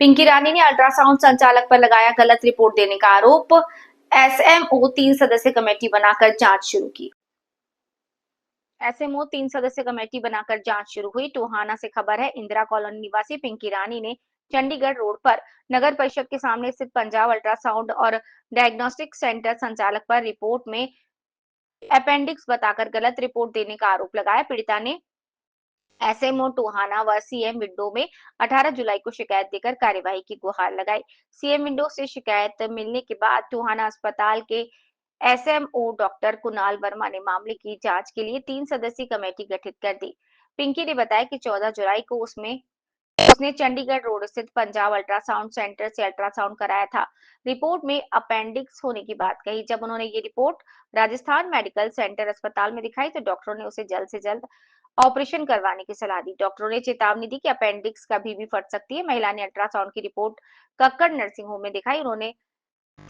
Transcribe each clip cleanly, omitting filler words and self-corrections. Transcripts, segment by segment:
पिंकी रानी ने अल्ट्रासाउंड संचालक पर लगाया गलत रिपोर्ट देने का आरोप। एसएमओ 3 सदस्य कमेटी बनाकर जांच शुरू की। एसएमओ 3 सदस्य कमेटी बनाकर जांच शुरू हुई। टोहाना से खबर है, इंदिरा कॉलोनी निवासी पिंकी रानी ने चंडीगढ़ रोड पर नगर परिषद के सामने स्थित पंजाब अल्ट्रासाउंड और डायग्नोस्टिक सेंटर संचालक पर रिपोर्ट में अपेंडिक्स बताकर गलत रिपोर्ट देने का आरोप लगाया। पीड़िता ने एसएमओ टोहाना व सीएम विंडो में 18 जुलाई को शिकायत देकर कार्यवाही की गुहार लगाई। सीएम विंडो से शिकायत मिलने के बाद टोहाना अस्पताल के एसएमओ डॉक्टर कुणाल वर्मा ने मामले की जांच के लिए 3 सदस्यीय कमेटी गठित कर दी। पिंकी ने बताया कि 14 जुलाई को उसने चंडीगढ़ रोड स्थित पंजाब अल्ट्रासाउंड सेंटर से अल्ट्रासाउंड कराया था। रिपोर्ट में अपेंडिक्स होने की बात कही। जब उन्होंने ये रिपोर्ट राजस्थान मेडिकल सेंटर अस्पताल में दिखाई तो डॉक्टरों ने उसे जल्द से जल्द ऑपरेशन करवाने की सलाह दी। डॉक्टरों ने चेतावनी दी कि अपेंडिक्स कभी भी फट सकती है। महिला ने अल्ट्रासाउंड की रिपोर्ट कक्कड़ नर्सिंग होम में दिखाई। उन्होंने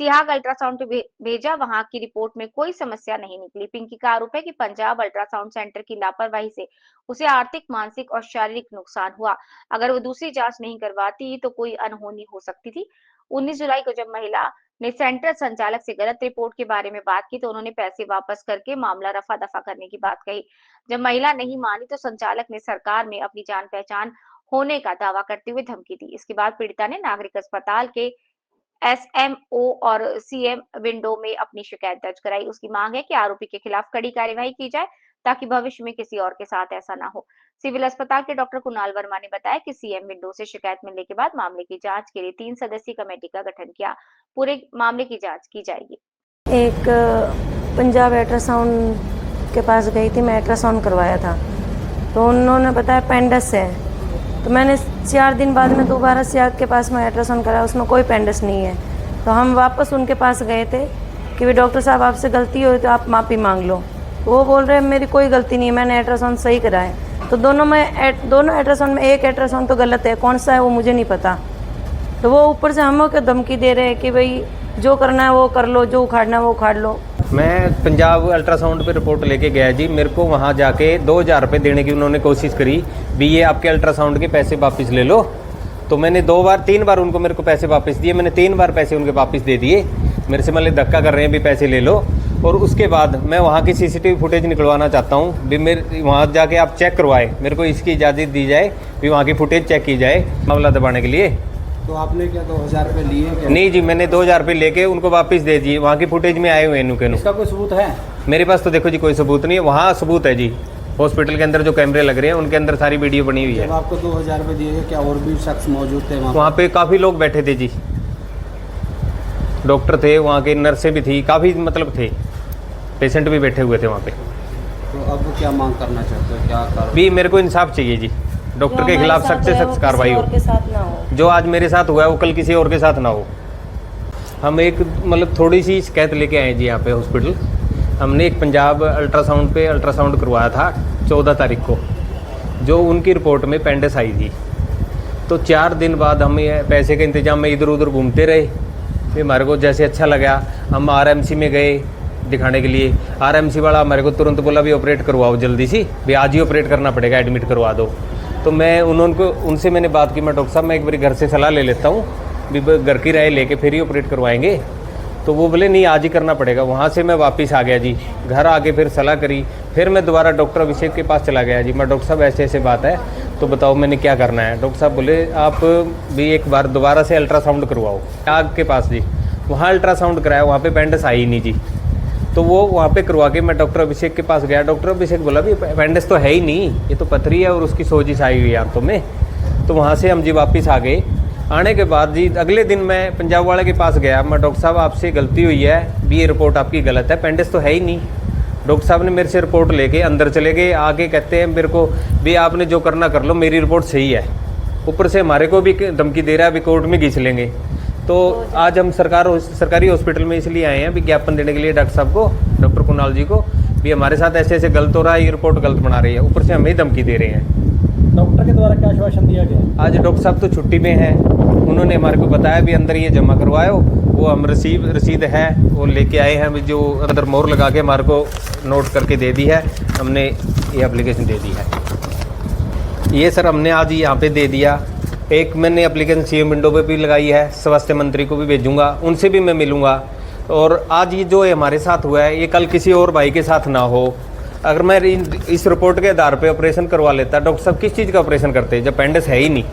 तिहाग अल्ट्रासाउंड पे भेजा, वहां की रिपोर्ट में कोई समस्या नहीं निकली। पिंकी का आरोप है कि पंजाब अल्ट्रासाउंड सेंटर की लापरवाही से उसे आर्थिक, मानसिक और शारीरिक नुकसान हुआ। अगर वो दूसरी जांच नहीं करवाती तो कोई अनहोनी हो सकती थी। 19 जुलाई को जब महिला ने सेंटर संचालक से गलत रिपोर्ट के बारे में बात की तो उन्होंने पैसे वापस करके मामला रफा दफा करने की बात कही। जब महिला नहीं मानी तो संचालक ने सरकार में अपनी जान पहचान होने का दावा करते हुए धमकी दी। इसके बाद पीड़िता ने नागरिक अस्पताल के एसएमओ और सीएम विंडो में अपनी शिकायत दर्ज कराई। उसकी मांग है कि आरोपी के खिलाफ कड़ी कार्यवाही की जाए ताकि भविष्य में किसी और के साथ ऐसा ना हो। सिविल अस्पताल के डॉक्टर कुणाल वर्मा ने बताया कि सीएम विंडो से शिकायत मिलने के बाद मामले की जांच के लिए 3 सदस्यीय कमेटी का गठन किया। पूरे मामले की जांच की जाएगी। एक पंजाब अल्ट्रासाउंड के पास गई थी, मैं अल्ट्रासाउंड करवाया था तो उन्होंने बताया पेंडस है। तो मैंने 4 दिन बाद में दोबारा सियाग के पास में अल्ट्रासाउंड कराया, उसमें कोई पेंडस नहीं है। तो हम वापस उनके पास गए थे कि भाई डॉक्टर साहब आपसे गलती हुई तो आप माफ़ी मांग लो। वो बोल रहे हैं मेरी कोई गलती नहीं है, मैंने अल्ट्रासाउंड सही कराया। तो दोनों अल्ट्रासाउंड में एक अल्ट्रासाउंड तो गलत है, कौन सा है वो मुझे नहीं पता। तो वो ऊपर से हम को धमकी दे रहे हैं कि भाई जो करना है वो कर लो, जो उखाड़ना है वो उखाड़ लो। मैं पंजाब अल्ट्रासाउंड पे रिपोर्ट लेके गया जी। मेरे को वहाँ जाके 2000 रुपये देने की उन्होंने कोशिश करी भी, ये आपके अल्ट्रासाउंड के पैसे वापस ले लो। तो मैंने 3 बार उनको मेरे को पैसे वापस दिए। मैंने 3 बार पैसे उनके वापस दे दिए। मेरे से मतलब धक्का कर रहे हैं भी पैसे ले लो। और उसके बाद मैं वहाँ की सीसीटीवी फुटेज निकलवाना चाहता हूँ भी, मेरे वहाँ जाके आप चेक करवाए, मेरे को इसकी इजाज़त दी जाए भी वहाँ की फुटेज चेक की जाए मामला दबाने के लिए। तो आपने क्या 2000 रुपये लिए क्या? नहीं जी, मैंने 2000 रुपये लेके उनको वापस दे दिए। वहाँ की फुटेज में आए हुए हैं। इसका कोई सबूत है? मेरे पास तो देखो जी कोई सबूत नहीं है। वहाँ सबूत है जी, हॉस्पिटल के अंदर जो कैमरे लग रहे हैं उनके अंदर सारी वीडियो बनी हुई है। जब आपको 2000 रुपये दिए, क्या और भी शख्स मौजूद थे वहाँ पे? काफ़ी लोग बैठे थे जी, डॉक्टर थे, वहाँ के नर्सें भी थी, काफ़ी मतलब थे, पेशेंट भी बैठे हुए थे वहाँ पे। तो अब क्या मांग करना चाहते हो, क्या कर? भी मेरे को इंसाफ चाहिए जी, डॉक्टर के खिलाफ सख्त से सख्त कार्रवाई हो। जो आज मेरे साथ हुआ है वो कल किसी और के साथ ना हो। हम एक मतलब थोड़ी सी शिकायत लेके आए जी यहाँ पे हॉस्पिटल। हमने एक पंजाब अल्ट्रासाउंड पे अल्ट्रासाउंड करवाया था 14 तारीख को, जो उनकी रिपोर्ट में पेंडिस आई थी। तो 4 दिन बाद हम पैसे के इंतजाम में इधर उधर घूमते रहे। फिर हमारे को जैसे अच्छा लगा हम आरएमसी में गए दिखाने के लिए। आरएमसी वाला हमारे को तुरंत बोला भी ऑपरेट करवाओ जल्दी सी, भी आज ही ऑपरेट करना पड़ेगा, एडमिट करवा दो। तो मैं उनसे मैंने बात की, मैं डॉक्टर साहब मैं एक बार घर से सलाह ले लेता हूँ भी घर की राय लेके फिर ही ऑपरेट करवाएंगे। तो वो बोले नहीं आज ही करना पड़ेगा। वहाँ से मैं वापस आ गया जी, घर आके फिर सलाह करी। फिर मैं दोबारा डॉक्टर अभिषेक के पास चला गया जी। मैं डॉक्टर साहब ऐसे ऐसे बात है तो बताओ मैंने क्या करना है। डॉक्टर साहब बोले आप भी एक बार दोबारा से अल्ट्रासाउंड करवाओ आग के पास जी। वहाँ अल्ट्रासाउंड कराया, वहाँ पे पेंडिस आई नहीं जी। तो वो वहाँ पे करवा के मैं डॉक्टर अभिषेक के पास गया। डॉक्टर अभिषेक बोला भी पेंडिस तो है ही नहीं, ये तो पथरी है और उसकी सोजिश आई हुई है आंतों में। तो वहाँ से हम जी वापस आ गए। आने के बाद जी अगले दिन मैं पंजाब वाले के पास गया। मैं डॉक्टर साहब आपसे गलती हुई है भी, ये रिपोर्ट आपकी गलत है, पेंडिस तो है ही नहीं। डॉक्टर साहब ने मेरे से रिपोर्ट लेके अंदर चले गए। आगे कहते हैं मेरे को भी आपने जो करना कर लो, मेरी रिपोर्ट सही है। ऊपर से हमारे को भी धमकी दे रहा है भी कोर्ट में घिस लेंगे। तो आज हम सरकारी हॉस्पिटल में इसलिए आए हैं विज्ञापन देने के लिए डॉक्टर साहब को, डॉक्टर कुणाल जी को, भी हमारे साथ ऐसे ऐसे गलत हो रहा है, ये रिपोर्ट गलत बना रही है। ऊपर से हमें धमकी दे रहे हैं। डॉक्टर के द्वारा क्या आश्वासन दिया गया? आज डॉक्टर साहब तो छुट्टी में हैं, उन्होंने हमारे को बताया भी अंदर ये जमा करवाओ। वो हम रसीद है वो लेके आए हैं, जो अंदर मोहर लगा के हमारे को नोट करके दे दी है। हमने ये एप्लीकेशन दे दी है। ये सर हमने आज यहाँ पे दे दिया। एक मैंने एप्लीकेशन सीएम विंडो पे भी लगाई है, स्वास्थ्य मंत्री को भी भेजूंगा, उनसे भी मैं मिलूंगा। और आज ये जो हमारे साथ हुआ है ये कल किसी और भाई के साथ ना हो। अगर मैं इस रिपोर्ट के आधार पे ऑपरेशन करवा लेता, डॉक्टर साहब किस चीज़ का ऑपरेशन करते जब अपेंडिक्स है ही नहीं।